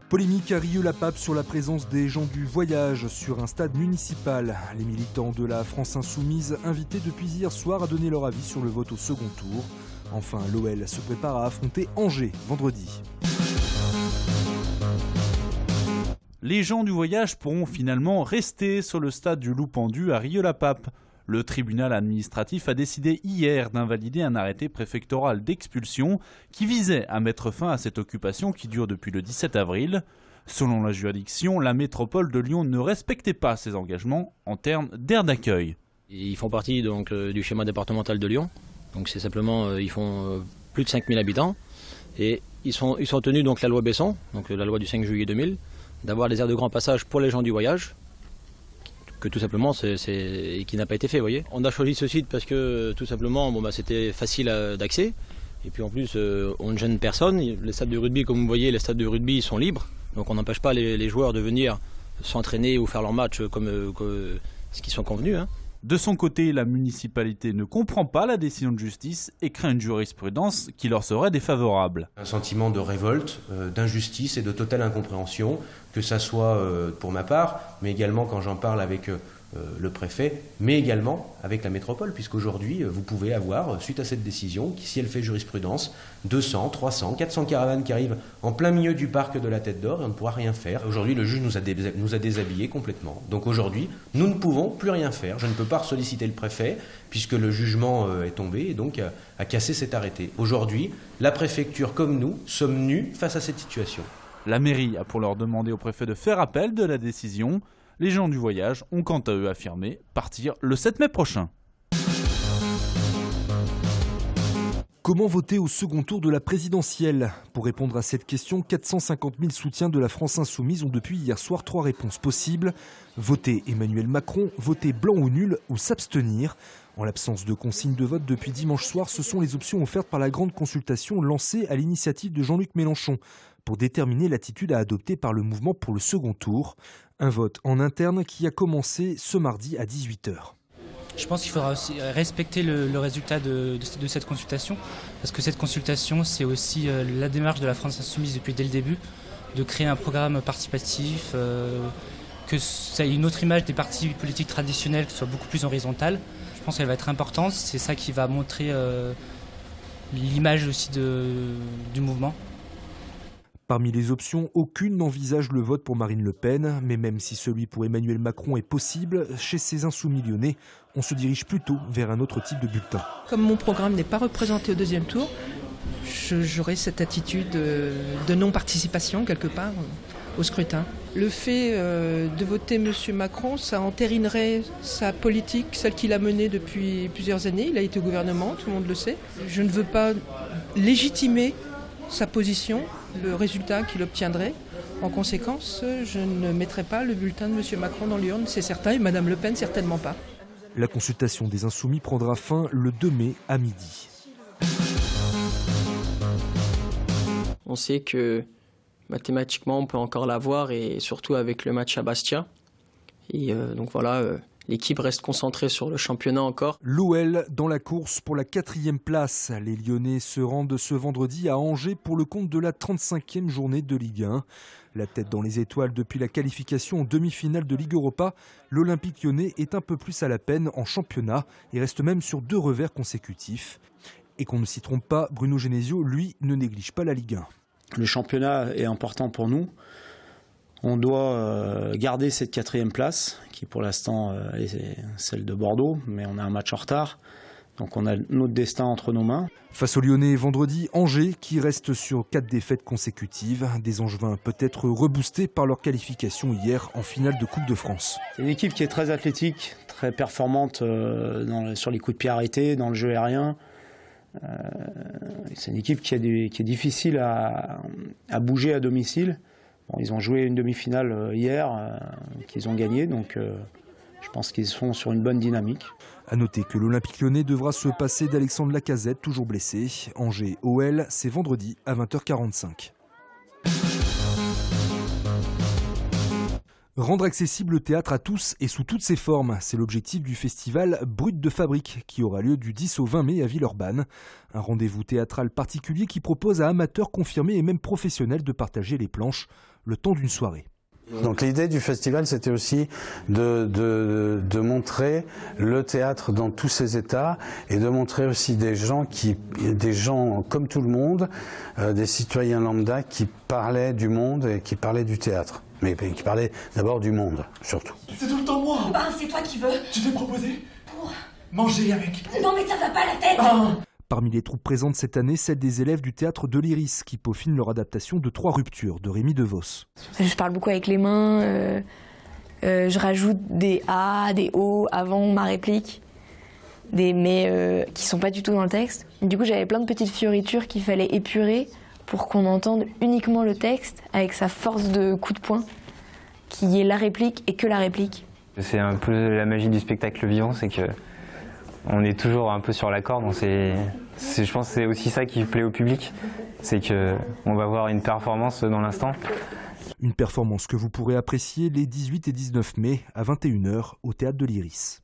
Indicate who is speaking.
Speaker 1: Polémique à Rieux-la-Pape sur la présence des gens du voyage sur un stade municipal. Les militants de la France Insoumise invités depuis hier soir à donner leur avis sur le vote au second tour. Enfin, l'OL se prépare à affronter Angers vendredi.
Speaker 2: Les gens du voyage pourront finalement rester sur le stade du Loup Pendu à Rieux-la-Pape. Le tribunal administratif a décidé hier d'invalider un arrêté préfectoral d'expulsion qui visait à mettre fin à cette occupation qui dure depuis le 17 avril. Selon la juridiction, la métropole de Lyon ne respectait pas ses engagements en termes d'aire d'accueil.
Speaker 3: Ils font partie donc du schéma départemental de Lyon. Donc c'est simplement, ils font plus de 5000 habitants et ils sont tenus donc la loi Besson, donc la loi du 5 juillet 2000, d'avoir des aires de grand passage pour les gens du voyage. Que tout simplement, qui n'a pas été fait, vous voyez. On a choisi ce site parce que tout simplement, c'était facile d'accès. Et puis en plus, on ne gêne personne. Les stades de rugby, comme vous voyez, les stades de rugby sont libres. Donc on n'empêche pas les joueurs de venir s'entraîner ou faire leur match comme ce qu'ils sont convenus. Hein.
Speaker 2: De son côté, la municipalité ne comprend pas la décision de justice et craint une jurisprudence qui leur serait défavorable.
Speaker 4: Un sentiment de révolte, d'injustice et de totale incompréhension, que ça soit pour ma part, mais également quand j'en parle avec le préfet, mais également avec la métropole, puisqu'aujourd'hui, vous pouvez avoir, suite à cette décision, qui, si elle fait jurisprudence, 200, 300, 400 caravanes qui arrivent en plein milieu du parc de la Tête d'Or et on ne pourra rien faire. Aujourd'hui, le juge nous a déshabillés complètement. Donc aujourd'hui, nous ne pouvons plus rien faire. Je ne peux pas solliciter le préfet, puisque le jugement est tombé et donc a cassé cet arrêté. Aujourd'hui, la préfecture comme nous sommes nus face à cette situation.
Speaker 2: La mairie a pour leur demander au préfet de faire appel de la décision. Les gens du voyage ont quant à eux affirmé partir le 7 mai prochain.
Speaker 1: Comment voter au second tour de la présidentielle? Pour répondre à cette question, 450 000 soutiens de la France Insoumise ont depuis hier soir 3 réponses possibles. Voter Emmanuel Macron, voter blanc ou nul ou s'abstenir. En l'absence de consigne de vote depuis dimanche soir, ce sont les options offertes par la grande consultation lancée à l'initiative de Jean-Luc Mélenchon pour déterminer l'attitude à adopter par le mouvement pour le second tour. Un vote en interne qui a commencé ce mardi à 18h.
Speaker 5: Je pense qu'il faudra aussi respecter le résultat de cette consultation, parce que cette consultation, c'est aussi la démarche de la France Insoumise depuis dès le début, de créer un programme participatif, que ça ait une autre image des partis politiques traditionnels, qui soit beaucoup plus horizontale. Je pense qu'elle va être importante, c'est ça qui va montrer l'image aussi du mouvement.
Speaker 1: Parmi les options, aucune n'envisage le vote pour Marine Le Pen, mais même si celui pour Emmanuel Macron est possible, chez ces insoumis lyonnais, on se dirige plutôt vers un autre type de bulletin.
Speaker 6: Comme mon programme n'est pas représenté au deuxième tour, j'aurai cette attitude de non-participation quelque part au scrutin. Le fait de voter M. Macron, ça entérinerait sa politique, celle qu'il a menée depuis plusieurs années. Il a été au gouvernement, tout le monde le sait. Je ne veux pas légitimer sa position, le résultat qu'il obtiendrait. En conséquence, je ne mettrai pas le bulletin de M. Macron dans l'urne, c'est certain, et Mme Le Pen certainement pas.
Speaker 1: La consultation des Insoumis prendra fin le 2 mai à midi.
Speaker 7: On sait que mathématiquement on peut encore l'avoir, et surtout avec le match à Bastia. Et donc voilà, l'équipe reste concentrée sur le championnat encore.
Speaker 1: L'OL dans la course pour la 4e place. Les Lyonnais se rendent ce vendredi à Angers pour le compte de la 35e journée de Ligue 1. La tête dans les étoiles depuis la qualification en demi-finale de Ligue Europa, l'Olympique lyonnais est un peu plus à la peine en championnat et reste même sur 2 revers consécutifs. Et qu'on ne s'y trompe pas, Bruno Genesio, lui, ne néglige pas la Ligue 1.
Speaker 8: Le championnat est important pour nous. On doit garder cette 4e place, qui pour l'instant est celle de Bordeaux, mais on a un match en retard. Donc on a notre destin entre nos mains.
Speaker 1: Face aux Lyonnais vendredi, Angers qui reste sur 4 défaites consécutives. Des Angevins peut-être reboostés par leur qualification hier en finale de Coupe de France.
Speaker 8: C'est une équipe qui est très athlétique, très performante sur les coups de pied arrêtés, dans le jeu aérien. C'est une équipe qui est difficile à bouger à domicile. Bon, ils ont joué une demi-finale hier, qu'ils ont gagné, donc je pense qu'ils sont sur une bonne dynamique.
Speaker 1: A noter que l'Olympique lyonnais devra se passer d'Alexandre Lacazette, toujours blessé. Angers-OL, c'est vendredi à 20h45. Rendre accessible le théâtre à tous et sous toutes ses formes, c'est l'objectif du festival Brut de Fabrique qui aura lieu du 10 au 20 mai à Villeurbanne. Un rendez-vous théâtral particulier qui propose à amateurs confirmés et même professionnels de partager les planches. le temps d'une soirée.
Speaker 9: Donc l'idée du festival, c'était aussi de montrer le théâtre dans tous ses états et de montrer aussi des gens comme tout le monde, des citoyens lambda qui parlaient du monde et qui parlaient du théâtre. Mais qui parlaient d'abord du monde, surtout.
Speaker 10: C'est tout le temps moi.
Speaker 11: Ben, c'est toi qui veux.
Speaker 10: Tu t'es proposé
Speaker 11: Pour
Speaker 10: manger avec.
Speaker 11: Non mais ça va pas la tête.
Speaker 1: Parmi les troupes présentes cette année, celle des élèves du théâtre de l'Iris qui peaufinent leur adaptation de 3 ruptures de Rémi DeVos.
Speaker 12: Je parle beaucoup avec les mains, je rajoute des A, des O avant ma réplique, mais qui sont pas du tout dans le texte. Du coup j'avais plein de petites fioritures qu'il fallait épurer pour qu'on entende uniquement le texte avec sa force de coup de poing, qui est la réplique et que la réplique.
Speaker 13: C'est un peu la magie du spectacle vivant, c'est que on est toujours un peu sur la corde. Je pense que c'est aussi ça qui plaît au public, c'est qu'on va voir une performance dans l'instant.
Speaker 1: Une performance que vous pourrez apprécier les 18 et 19 mai à 21 h au Théâtre de l'Iris.